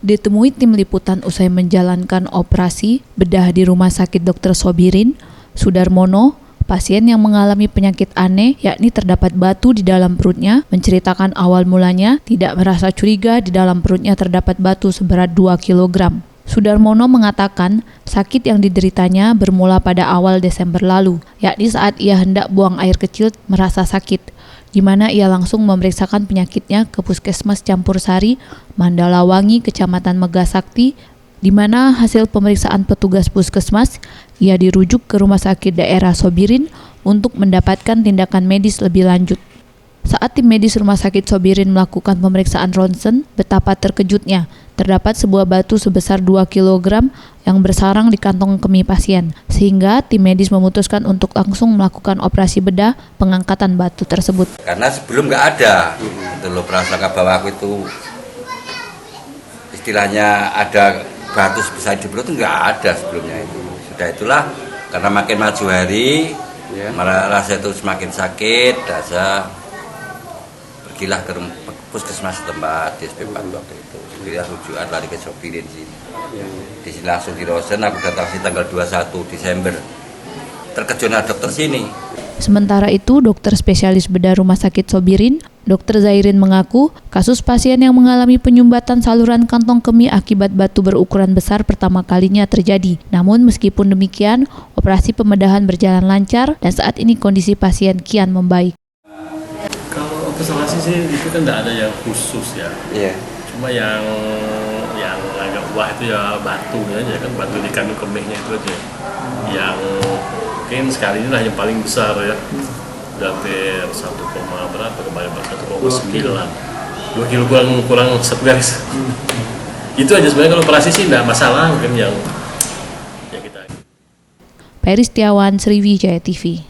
Ditemui tim liputan usai menjalankan operasi bedah di Rumah Sakit Dr. Sobirin, Sudarmono, pasien yang mengalami penyakit aneh yakni terdapat batu di dalam perutnya, menceritakan awal mulanya tidak merasa curiga di dalam perutnya terdapat batu seberat 2 kg. Sudarmono mengatakan sakit yang dideritanya bermula pada awal Desember lalu, yakni saat ia hendak buang air kecil merasa sakit, di mana ia langsung memeriksakan penyakitnya ke Puskesmas Campur Sari, Mandalawangi, Kecamatan Megasakti, di mana hasil pemeriksaan petugas puskesmas, ia dirujuk ke Rumah Sakit Daerah Sobirin untuk mendapatkan tindakan medis lebih lanjut. Saat tim medis Rumah Sakit Sobirin melakukan pemeriksaan ronsen, betapa terkejutnya terdapat sebuah batu sebesar 2 kg yang bersarang di kantong kemih pasien, sehingga tim medis memutuskan untuk langsung melakukan operasi bedah pengangkatan batu tersebut. Karena sebelum nggak ada, itu loh prasangka bahwa aku itu istilahnya ada batu sebesar di perut itu nggak ada sebelumnya itu. Sudah itulah karena makin maju hari, rasa itu semakin sakit, saya pergilah ke puskesmas tempat di SP4 waktu itu. Dia rujukan lari ke Sobirin sini. Di sini langsung di Rosen, aku datang di tanggal 21 Desember. Terkejutnya dokter sini. Sementara itu, dokter spesialis bedah Rumah Sakit Sobirin, Dr. Zairin mengaku kasus pasien yang mengalami penyumbatan saluran kantong kemih akibat batu berukuran besar pertama kalinya terjadi. Namun meskipun demikian, operasi pembedahan berjalan lancar dan saat ini kondisi pasien kian membaik. Kalau observasi sih itu kan tidak ada yang khusus ya. Cuma yang agak wah itu ya batu aja kan, batu di kandung kemihnya itu aja. Yang mungkin sekali ini lah yang paling besar ya. Udah hampir 1, berapa kemarin 1,9. 2 kilo kurang 1 garis. Itu aja sebenarnya. Kalau operasi sih tidak masalah, mungkin yang kita. Peri Setiawan, Sriwijaya TV.